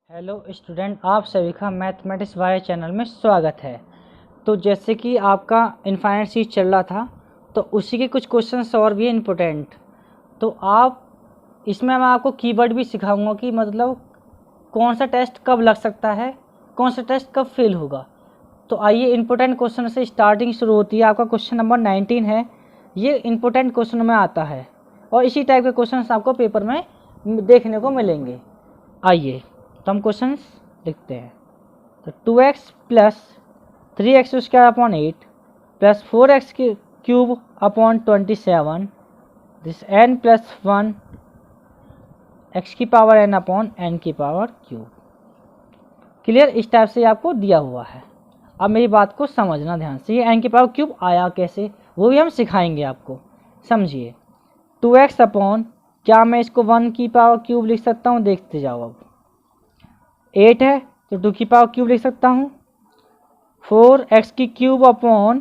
Hello student, आप सभी का मैथमेटिक्स वाले चैनल में स्वागत है। तो जैसे कि आपका इनफाइनाइट सीरीज चल रहा था, तो उसी के कुछ क्वेश्चंस और भी इम्पोर्टेंट। तो आप इसमें मैं आपको कीवर्ड भी सिखाऊंगा कि मतलब कौन सा टेस्ट कब लग सकता है, कौन सा टेस्ट कब फेल होगा। तो आइए इम्पोर्टेंट क्वेश्चन से स्टार्टिंग शुरू होती है। आपका क्वेश्चन नंबर 19 है। ये इम्पोर्टेंट क्वेश्चन में आता है और इसी टाइप के क्वेश्चन आपको पेपर में देखने को मिलेंगे। आइए तो हम क्वेश्चंस लिखते हैं। तो 2x plus 3x square upon 8 plus 4x cube upon 27 this n plus 1 x की पावर n अपॉन n की पावर क्यूब। क्लियर? इस टाइप से आपको दिया हुआ है। अब मेरी बात को समझना ध्यान से। ये n की पावर क्यूब आया कैसे, वो भी हम सिखाएंगे आपको। समझिए, 2x अपॉन, क्या मैं इसको 1 की पावर क्यूब लिख सकता हूँ? देखते जाओ। अब 8 है तो 2 की पावर क्यूब लिख सकता हूँ। 4x की क्यूब अपॉन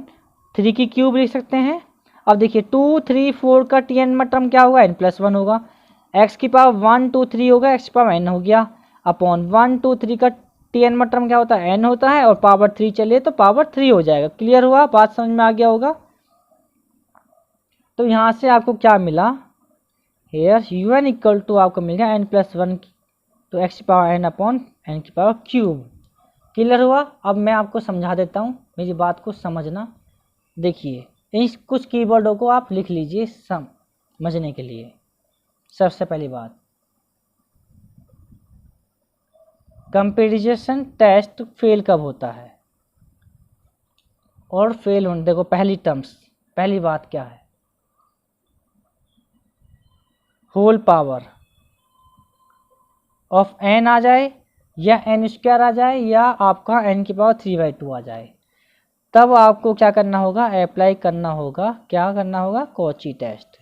3 की क्यूब लिख सकते हैं। अब देखिए 2, 3, 4 का tn में टर्म क्या होगा? n प्लस 1 होगा। x की पावर 1, 2, 3 होगा, x की पावर n हो गया अपॉन 1, 2, 3 का tn में टर्म क्या होता है? n होता है और पावर 3 चलिए तो पावर 3 हो जाएगा। क्लियर हुआ? बात समझ में आ गया होगा। तो यहाँ से आपको क्या मिला? हेयर un इक्वल टू आपको मिल गया n प्लस 1 तो x की पावर n अपॉन n की पावर क्यूब। क्लियर हुआ? अब मैं आपको समझा देता हूँ, मेरी बात को समझना। देखिए, इन कुछ कीवर्डों को आप लिख लीजिए समझने के लिए। सबसे पहली बात, कंपैरिजन टेस्ट फेल कब होता है और फेल होने, देखो पहली टर्म्स, पहली बात क्या है? होल पावर ऑफ n आ जाए या n स्क्वायर आ जाए या आपका n की पावर 3/2 आ जाए, तब आपको क्या करना होगा? अप्लाई करना होगा। क्या करना होगा? Cauchy test.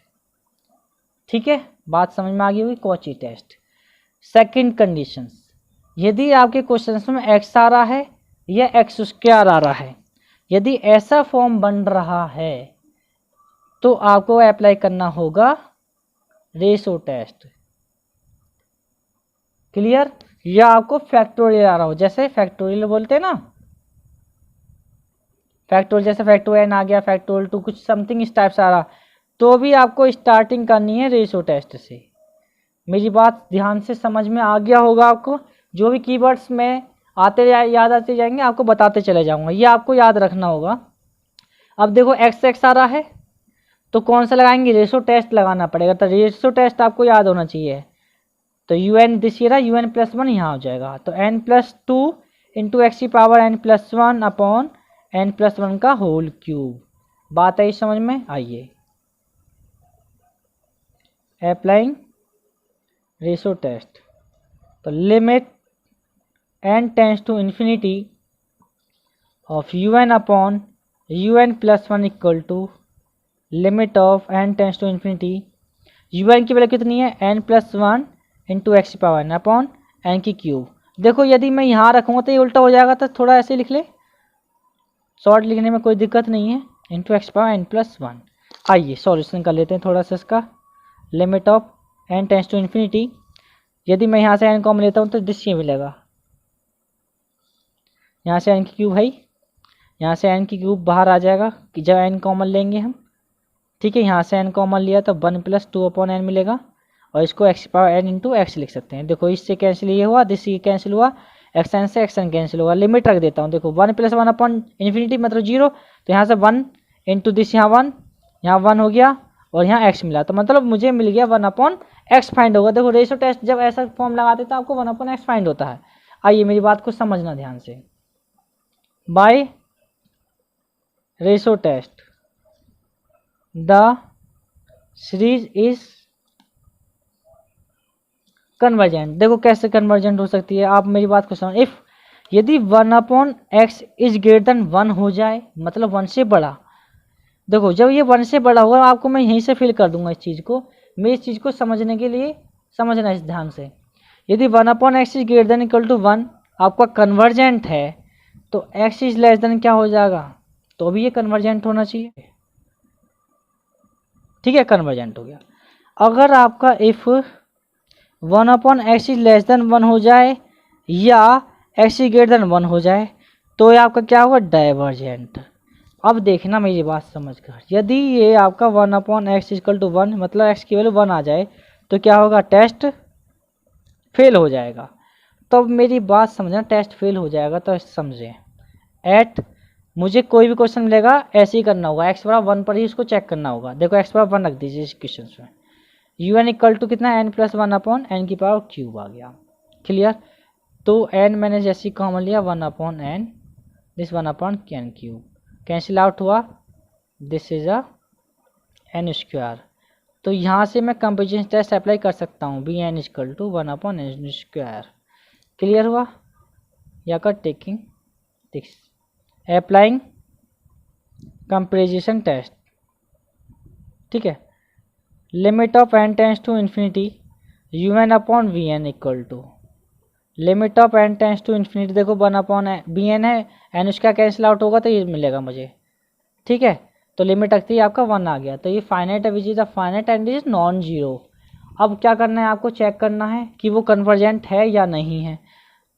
ठीक है, बात समझ में आ गई होगी। Cauchy test. सेकंड कंडीशंस, यदि आपके क्वेश्चन में x आ रहा है या x स्क्वायर आ रहा है, यदि ऐसा फॉर्म बन रहा है तो आपको अप्लाई करना होगा रेशो टेस्ट। क्लियर? या आपको फैक्टोरियल आ रहा हो, जैसे फैक्टोरियल बोलते हैं ना, फैक्टोरियल, जैसे फैक्टोरियल n आ गया, फैक्टोरियल 2 कुछ समथिंग इस टाइप से आ रहा, तो भी आपको स्टार्टिंग करनी है रेशो टेस्ट से। मेरी बात ध्यान से समझ में आ गया होगा आपको। जो भी कीवर्ड्स में याद आते जाएंगे आपको बताते चले जाऊंगा, ये आपको याद रखना होगा। अब देखो x आ रहा है तो कौन सा लगाएंगे? रेशो टेस्ट लगाना पड़ेगा। तो रेशो टेस्ट आपको याद होना चाहिए। तो un दिस ये रहा, un प्लस 1 यहाँ हो जाएगा। तो n प्लस 2 इंटू एक्स की power n plus 1 upon n plus 1 का होल क्यूब। बात आई समझ में? आइए, अप्लाइंग रेशो टेस्ट। तो limit n tends to infinity of un upon un plus 1 equal to limit of n tends to infinity, un की value कितनी है? n प्लस 1 इंटू एक्स की पावर n अपॉन n की cube. देखो यदि मैं यहाँ रखूँगा तो ये उल्टा हो जाएगा, तो थोड़ा ऐसे लिख ले, शॉर्ट लिखने में कोई दिक्कत नहीं है। Into X power n plus 1। आइए सॉल्यूशन कर लेते हैं थोड़ा सा इसका। Limit of n tends to infinity, यदि मैं यहाँ से n कॉमन लेता हूँ तो दिस ये मिलेगा, यहाँ से n की क्यूब है, यहाँ से n की क्यूब बाहर आ जाएगा कि जब n कॉमन लेंगे हम। ठीक है, यहाँ से n कॉमन लिया तो 1 प्लस 2 अपॉन n मिलेगा और इसको x power n into x लिख सकते हैं। देखो इससे कैंसिल ये हुआ, दिस ये कैंसिल हुआ, एक्स एन से एक्स एन कैंसिल होगा। लिमिट रख देता हूँ। देखो 1 प्लस 1 अपॉन इन्फिनिटी मतलब 0, तो यहाँ से 1 इंटू दिस, यहाँ 1, यहाँ 1 हो गया और यहाँ x मिला, तो मतलब मुझे मिल गया 1 अपॉन एक्स फाइंड होगा। देखो रेशो टेस्ट जब ऐसा फॉर्म लगाते तो आपको 1 अपॉन एक्स फाइंड होता है। आइए मेरी बात को समझना ध्यान से। By ratio test the series is convergent. देखो कैसे कन्वर्जेंट हो सकती है, आप मेरी बात को समझ। इफ यदि 1 upon X is greater than 1 हो जाए, मतलब 1 से बड़ा। देखो जब ये 1 से बड़ा होगा आपको मैं यहीं से फिल कर दूंगा इस चीज़ को। मैं इस चीज़ को समझने के लिए समझना इस ध्यान से। यदि 1 upon X is greater than equal to 1 आपका कन्वर्जेंट है, तो एक्स इज लेस देन क्या हो जाएगा? तो भी ये कन्वर्जेंट होना चाहिए। ठीक है, कन्वर्जेंट हो गया। अगर आपका if 1 upon X is less than 1 हो जाए या एक्स इज ग्रेटर देन 1 हो जाए तो ये आपका क्या होगा, डाइवर्जेंट। अब देखना मेरी बात समझकर, यदि ये आपका 1/x इक्वल टू 1 मतलब x की वैल्यू 1 आ जाए तो क्या होगा, टेस्ट फेल हो जाएगा। तो अब मेरी बात समझना, टेस्ट फेल हो जाएगा तो समझें, एट मुझे कोई भी क्वेश्चन मिलेगा ऐसे ही करना होगा, x बराबर 1 पर ही उसको चेक करना होगा। देखो x बराबर 1 रख दीजिए इस क्वेश्चन में, यू एन इक्वल टू कितना, n प्लस 1/n की पावर क्यूब आ गया। क्लियर। तो n मैंने जैसे कॉमन लिया 1/n, this 1/n cube cancel out हुआ, this is a n square. तो यहाँ से मैं कंपेरिजन टेस्ट अप्लाई कर सकता हूँ, B N equal to 1/n square. Clear हुआ। या कर taking this applying comparison test, ठीक है। Limit of n tends to infinity U N upon V N equal to limit of n tends to infinity, देखो 1/n B N है, N उसका cancel out होगा तो ये मिलेगा मुझे, ठीक है। तो लिमिट रखते ही आपका 1 आ गया, तो ये फाइनाइट है which is the finite and is non zero. अब क्या करना है, आपको चेक करना है कि वो कन्वर्जेंट है या नहीं है।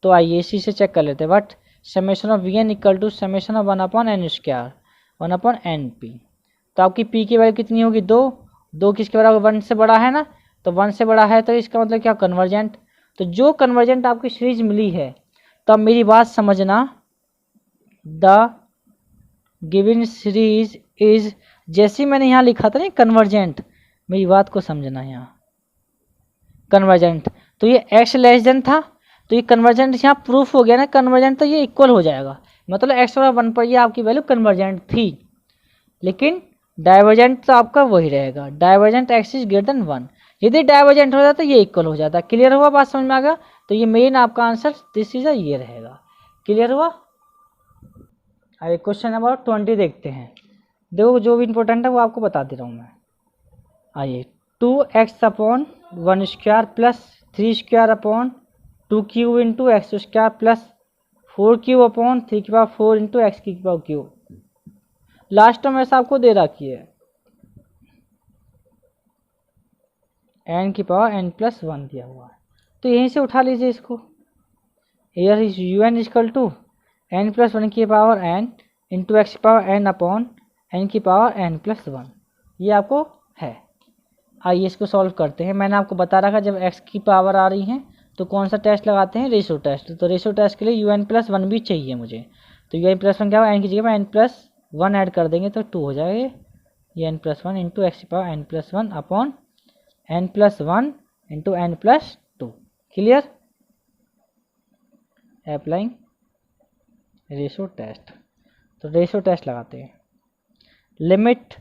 तो आइए इसी से चेक कर लेते हैं। But summation of V N equal to summation of 1/n square 1/n P. तो आपकी पी की वैल्यू कितनी होगी, 2 किसके बराबर, 1 से बड़ा है ना, तो 1 से बड़ा है तो इसका मतलब क्या, कन्वर्जेंट। तो जो कन्वर्जेंट आपकी सीरीज मिली है, तो अब मेरी बात समझना, द गिवन सीरीज इज, जैसे मैंने यहाँ लिखा था ना कन्वर्जेंट, मेरी बात को समझना यहाँ कन्वर्जेंट, तो ये x लेस देन था, तो ये कन्वर्जेंट यहाँ प्रूफ हो गया ना कन्वर्जेंट, तो ये इक्वल हो जाएगा, मतलब x बराबर 1 पर ये आपकी वैल्यू कन्वर्जेंट थी। लेकिन डाइवर्जेंट तो आपका वही रहेगा, divergent x is greater than 1। यदि डाइवर्जेंट हो जाता तो ये इक्वल हो जाता। क्लियर हुआ, बात समझ में आ गया। तो ये मेन आपका आंसर दिस इज ये रहेगा। क्लियर हुआ। अरे क्वेश्चन नंबर 20 देखते हैं। देखो जो भी इंपॉर्टेंट है वो आपको बता दे रहा हूँ मैं। आइए 2x upon 1 square plus 3 square upon 2 cube into x square plus 4 cube upon 3 की पावर 4 इंटू एक्स की पावर क्यूब। लास्ट टर्म ऐसा आपको दे रखी है n की पावर n प्लस 1 दिया हुआ है, तो यहीं से उठा लीजिए इसको। Here is U N equal to n plus 1 की पावर n इंटू एक्स की पावर n अपॉन n की पावर n प्लस 1, ये आपको है। आइए इसको सॉल्व करते हैं। मैंने आपको बता रखा जब x की पावर आ रही है तो कौन सा टेस्ट लगाते हैं, रेशो टेस्ट। तो रेशो टेस्ट के लिए यू एन प्लस 1 भी चाहिए मुझे, तो यू एन प्लस 1 क्या होगा, n की जगह n प्लस 1 ऐड कर देंगे तो 2 हो जाएगा, ये n प्लस 1 इंटू एक्स की power n plus 1 upon n plus 1 into n plus 2। Clear. Applying ratio test, तो रेशो टेस्ट लगाते हैं। Limit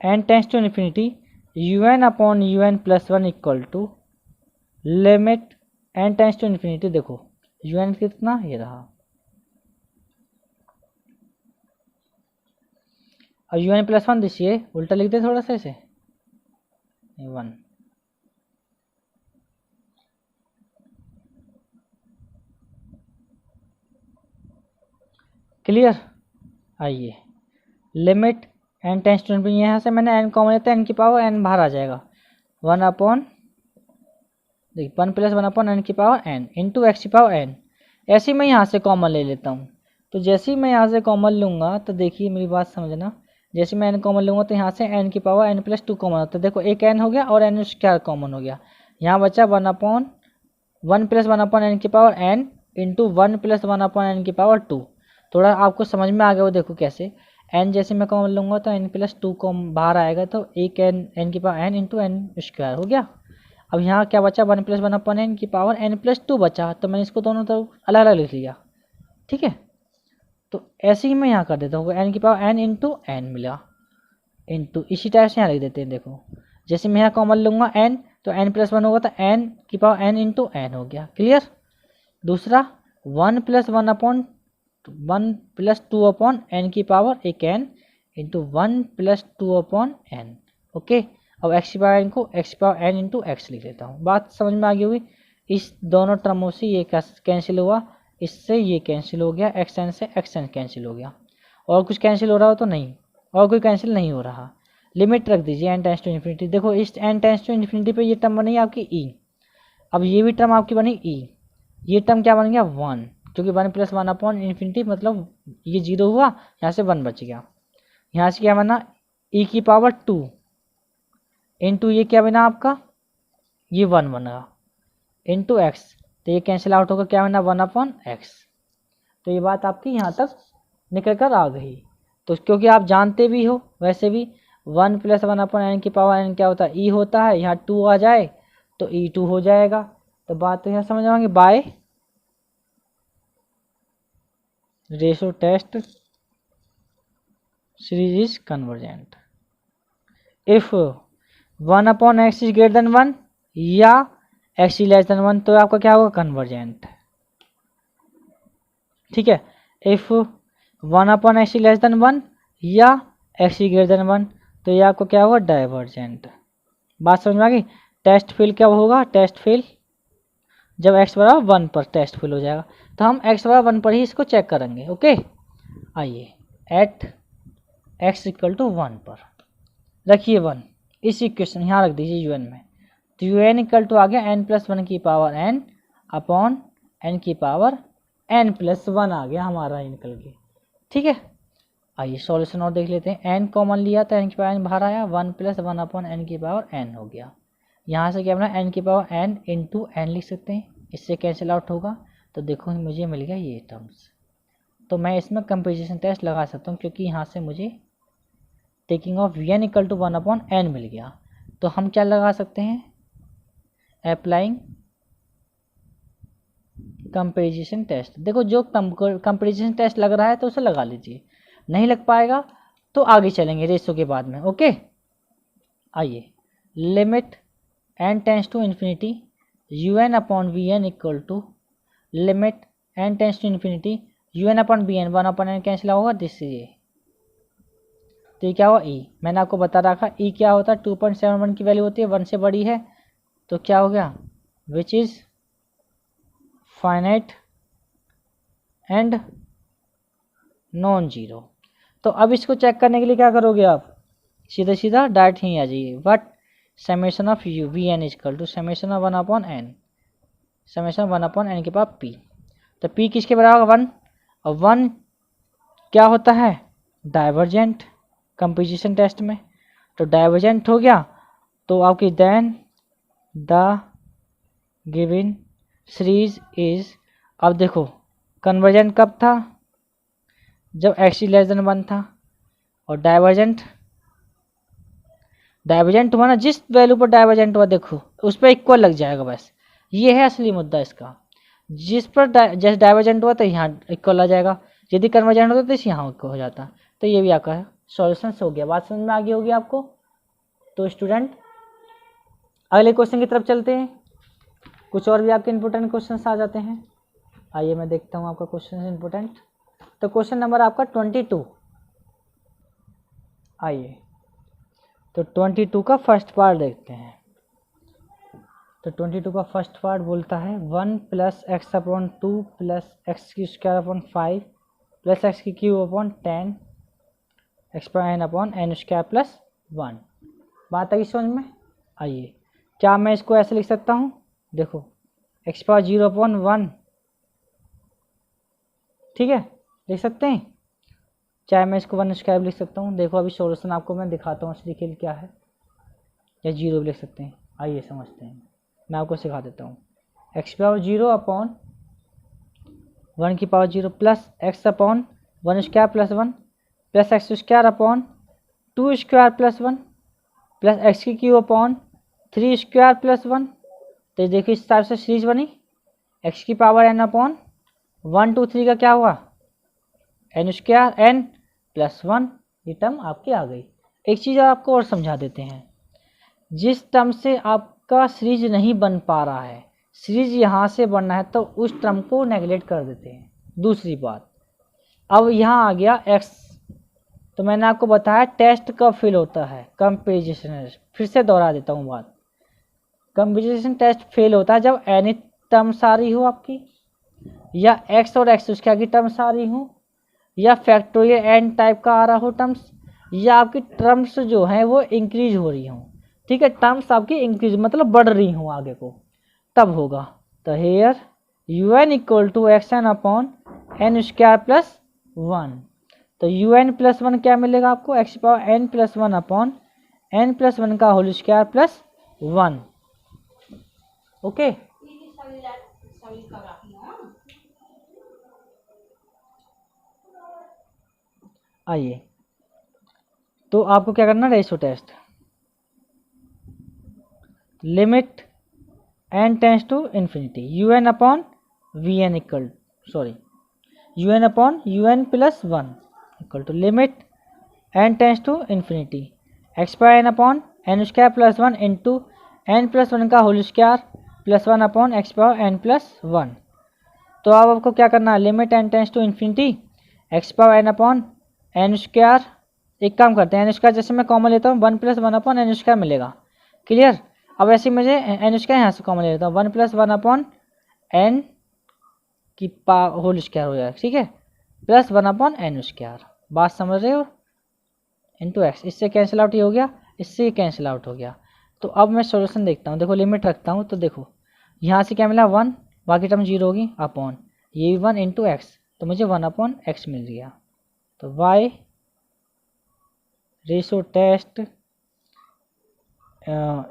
n tends to infinity U N upon U N plus 1 equal to limit n tends to infinity, देखो U N कितना ये रहा, और you N plus 1 दिखिए उल्टा लिख दे थोड़ा सा ऐसे 1। क्लियर। आइए limit n tends to infinity, यहाँ से मैंने n कॉमन लेते हैं, n की पावर n बाहर आ जाएगा 1 अपॉन, देखिए 1 प्लस 1 अपॉन n की पावर n इंटू एक्स की पावर n। ऐसे ही मैं यहाँ से कॉमन ले लेता हूँ, तो जैसे ही मैं यहाँ से कॉमन लूँगा तो देखिए मेरी बात समझना, जैसे मैं n कॉमन लूँगा तो यहाँ से n की पावर n प्लस 2 कॉमन होता है। देखो एक n हो गया और n स्क्वायर कॉमन हो गया, यहाँ बचा 1 प्लस 1 अपॉन n की power n into 1 plus 1 upon n की पावर 2। थोड़ा आपको समझ में आ गया वो, देखो कैसे n जैसे मैं कॉमन लूँगा तो n प्लस 2 कॉम बाहर आएगा, तो एक n की power n into n square हो गया। अब यहाँ क्या बचा, 1 प्लस 1 अपॉन n की पावर n प्लस 2 बचा, तो मैंने इसको दोनों तरफ अलग अलग लिख लिया, ठीक है। तो ऐसे ही मैं यहाँ कर देता हूँ, n की पावर n इंटू n मिला, इंटू इसी टाइप से यहाँ लिख देते हैं। देखो जैसे मैं यहाँ कॉमन लूँगा n, तो n प्लस 1 होगा तो n की पावर n इंटू n हो गया। क्लियर। दूसरा 1 plus 1 upon 1 plus 2 upon n की पावर एक n into 1 plus 2 upon n। Okay, अब x की पावर n को x की पावर n इंटू एक्स लिख लेता हूँ। बात समझ में आ गई होगी। इस दोनों टर्मों से ये कैंसिल हुआ, इससे ये कैंसिल हो गया, एक्स एन से एक्स एन कैंसिल हो गया। और कुछ कैंसिल हो रहा हो तो नहीं, और कोई कैंसिल नहीं हो रहा। लिमिट रख दीजिए n टेंस टू इन्फिनिटी। देखो इस n टेंस टू इन्फिनिटी पे ये टर्म बनी आपकी e, अब ये भी टर्म आपकी बनी e, ये टर्म क्या बन गया 1, क्योंकि 1 + 1 अपॉन इन्फिनिटी मतलब ये 0 हुआ, यहाँ से 1 बच गया। यहाँ से क्या बना e⁻², इंटू ये क्या बना आपका, ये 1 बना, इंटू एक्स, तो ये कैंसिल आउट होकर क्या बना 1/x। तो ये बात आपकी यहाँ तक निकल कर आ गई। तो क्योंकि आप जानते भी हो वैसे भी 1 + 1/n की पावर n क्या होता है, e होता है, यहाँ 2 आ जाए तो e2 हो जाएगा। तो बात तो यहाँ समझ आएंगे, by ratio test series is convergent if 1/x is greater than 1 या x लेस देन 1, तो आपका क्या होगा कन्वर्जेंट। ठीक है, इफ 1/x लेस देन 1 या x ग्रेटर देन 1, तो ये आपको क्या होगा डाइवर्जेंट। बात समझ में आ गई। टेस्ट फेल क्या होगा, टेस्ट फेल जब x बराबर 1 पर टेस्ट फेल हो जाएगा। तो हम x बराबर 1 पर ही इसको चेक करेंगे। ओके, आइए एट x = 1 पर रखिए 1, इस इक्वेशन यहाँ रख दीजिए un में। तो un = आ गया n + 1 की पावर n अपॉन n की पावर n + 1 आ गया हमारा निकल के। ठीक है, आइए सॉल्यूशन और देख लेते हैं। n कॉमन लिया तो n की पावर n बाहर आया, 1 + 1 अपॉन n की पावर n हो गया। यहाँ से क्या बना n की पावर n इंटू n लिख सकते हैं, इससे कैंसिल आउट होगा। तो देखो मुझे मिल गया ये टर्म्स। तो मैं इसमें कंपेरिजन टेस्ट लगा सकता हूँ, क्योंकि यहाँ से मुझे टेकिंग ऑफ n = 1/n मिल गया। तो हम क्या लगा सकते हैं, अप्लाइंग कंपेरिजन टेस्ट। देखो जो कंपेरिजन टेस्ट लग रहा है तो उसे लगा लीजिए, नहीं लग पाएगा तो आगे चलेंगे रेशो के बाद में। ओके, आइए limit n tends to infinity un/vn = limit n tends to infinity un/bn, 1/n cancel होगा, दिस इज ए। तो ये क्या हुआ e, मैंने आपको बता रखा e क्या होता है 2.71 की वैल्यू होती है, 1 से बड़ी है तो क्या हो गया which is finite and non zero. तो अब इसको चेक करने के लिए क्या करोगे आप, सीधा सीधा डायरेक्ट ही आ जाइए। What summation of u vn = summation of 1/n, summation 1/n के पास p। तो p किसके बराबर 1, और 1 क्या होता है डाइवर्जेंट कंपेरिजन टेस्ट में। तो डाइवर्जेंट हो गया तो आपकी then the given series is. अब देखो कन्वर्जेंट कब था, जब x लेस देन 1 था, और डाइवर्जेंट हुआ ना, जिस वैल्यू पर डाइवर्जेंट हुआ देखो उस पर इक्वल लग जाएगा। बस ये है असली मुद्दा इसका, जिस पर जैसे डाइवर्जेंट हुआ तो यहाँ इक्वल आ जाएगा, यदि कन्वर्जेंट होता तो इस यहाँ इक्वल हो जाता। तो ये भी आपका सॉल्यूशन हो गया। बात समझ में आ गई होगी आपको। तो स्टूडेंट अगले क्वेश्चन की तरफ चलते हैं, कुछ और भी आपके इंपॉर्टेंट क्वेश्चन आ जाते हैं। आइए मैं देखता हूँ आपका क्वेश्चन इंपॉर्टेंट। तो क्वेश्चन नंबर आपका 22, आइए तो 22 का फर्स्ट पार्ट देखते हैं। तो 22 का फर्स्ट पार्ट बोलता है 1 + x/2 + x^2/5 + x^3/10 x/n/n² + 1। बात आई समझ में। आइए क्या मैं इसको ऐसे लिख सकता हूँ, देखो x⁻0/1, ठीक है लिख सकते हैं, चाहे मैं इसको 1² लिख सकता हूँ। देखो अभी सॉल्यूशन आपको मैं दिखाता हूँ असली खेल क्या है, या 0 भी लिख सकते हैं। आइए समझते हैं, मैं आपको सिखा देता हूँ। x⁻0/1 + x/1² + 1 + x²/2² + 1 + x³ + 1। तो देखिए इस टाइप से सीरीज बनी, x⁻n/(1, 2, 3) का क्या हुआ n² n + 1, ये टर्म आपकी आ गई। एक चीज़ आपको और समझा देते हैं, जिस टर्म से आपका सीरीज नहीं बन पा रहा है, सीरीज यहाँ से बनना है तो उस टर्म को नेगलेक्ट कर देते हैं। दूसरी बात, अब यहाँ आ गया x, तो मैंने आपको बताया टेस्ट कब फेल होता है, कंपेरिजन। फिर से दोहरा देता हूँ बात, कंपेरिजन टेस्ट फेल होता है जब एनी टर्म्स आ रही हो आपकी, या x और x² की टर्म्स आ रही हो, या फैक्टोरियल n टाइप का आ रहा हो टर्म्स, या आपकी टर्म्स जो हैं वो इंक्रीज हो रही हों। ठीक है, टर्म्स आपकी इंक्रीज मतलब बढ़ रही हों आगे को, तब होगा। तो here U N equal to X N upon N square plus 1। तो यू एन प्लस 1 क्या मिलेगा आपको, X power N plus 1 upon N plus 1 का होल स्क्वायर प्लस 1। ओके, आइए तो आपको क्या करना, ratio test. Limit N tends to infinity U N upon V N equal U N upon U N plus 1 equal to limit N tends to infinity X power N upon N square plus 1 into N plus 1 का whole square plus 1 upon X power N plus 1। तो अब आपको क्या करना है, limit N tends to infinity X power N upon N square. एक काम करते हैं, एन स्क्वायर जैसे मैं कॉमन लेता हूँ 1 प्लस 1 अपॉन एन स्क्वायर मिलेगा, क्लियर। अब ऐसे मुझे एन स्क्वायर यहाँ से कॉमन ले लेता हूँ, 1 प्लस 1 अपॉन एन की होल स्क्वायर हो जाएगा, ठीक है, प्लस 1 अपॉन एन स्क्वायर। बात समझ रहे हो, इंटू एक्स, इससे कैंसिल आउट ही हो गया, इससे कैंसिल आउट हो गया। तो अब मैं सॉल्यूशन देखता हूँ, देखो लिमिट रखता हूँ, तो देखो यहाँ से क्या मिला 1, बाकी टर्म 0 होगी अपॉन ये भी 1 इंटू एक्स, तो मुझे 1 अपॉन एक्स मिल गया। तो by ratio test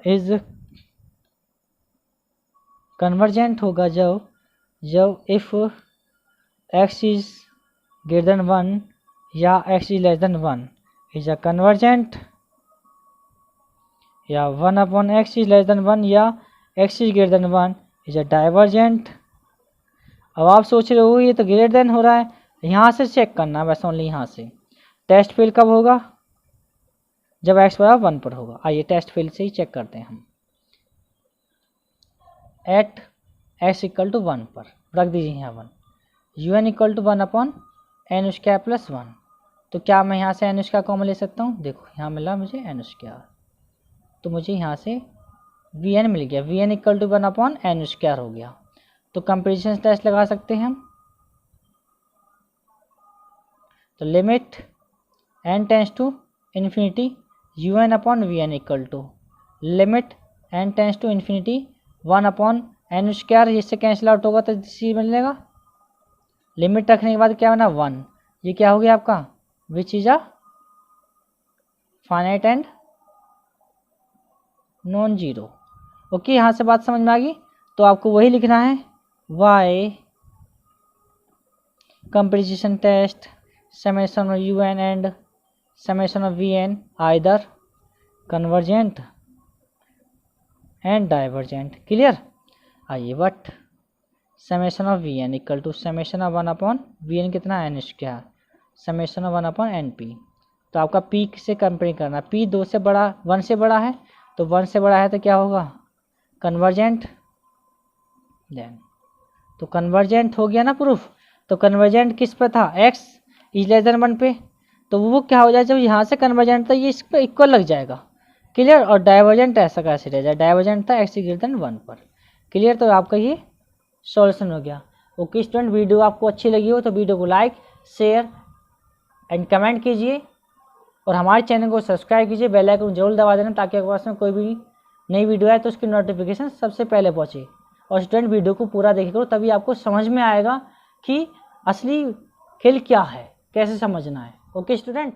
is convergent होगा जब if X is greater than 1 या X is less than 1 is a convergent, या 1 upon X is less than 1 या X is greater than 1 is a divergent. अब आप सोच रहे हो ये तो ग्रेटर देन हो रहा है, यहाँ से चेक करना बस, ओनली यहाँ से। टेस्ट फेल कब होगा, जब एक्स बराबर 1 पर होगा। आइए टेस्ट फेल से ही चेक करते हैं हम। एट एक्स इक्वल टू 1 पर रख दीजिए यहाँ 1, U N equal to 1 upon N square plus 1। तो क्या मैं यहाँ से एन स्क्वायर कॉमन ले सकता हूँ, देखो यहाँ मिला मुझे एन स्क्वायर, तो मुझे यहाँ से वी एन मिल गया, V N equal to 1 upon N square हो गया। तो कंपेरिजन टेस्ट लगा सकते हैं हम। तो limit N tends to infinity U N upon V N equal to limit N tends to infinity 1 upon N square, इससे कैंसिल आउट होगा तो सी मिलेगा। लिमिट रखने के बाद क्या बना 1, ये क्या हो गया आपका, which is a finite and non zero. Okay, यहाँ से बात समझ में आ गई। तो आपको वही लिखना है, by comparison test summation of u n and summation of we n either convergent and divergent, clear. आइए but summation of V N equal to summation of 1 upon we n कितना n square summation of 1 upon n p. तो आपका P से compare करना, P 2 से बड़ा 1 से बड़ा है, तो 1 से बड़ा है तो क्या होगा कन्वर्जेंट। देन तो कन्वर्जेंट हो गया ना प्रूफ। तो कन्वर्जेंट किस पे था, एक्स इज लेस देन 1 पे, तो वो क्या हो जाए जब यहाँ से कन्वर्जेंट था ये इस पर इक्वल लग जाएगा, क्लियर। और डाइवर्जेंट ऐसा कैसे रह जाए, डाइवर्जेंट था एक्स ग्रेटर देन 1 पर, क्लियर। तो आपका ये सॉल्यूशन हो गया। ओके स्टूडेंट, वीडियो आपको अच्छी लगी हो तो वीडियो को लाइक शेयर एंड कमेंट कीजिए और हमारे चैनल को सब्सक्राइब कीजिए, बेल आइकन जरूर दबा देना ताकि आपके पास में कोई भी नई वीडियो आए तो उसकी नोटिफिकेशन सबसे पहले पहुँचे। और स्टूडेंट वीडियो को पूरा देखा करो, तभी आपको समझ में आएगा कि असली खेल क्या है, कैसे समझना है। Okay student.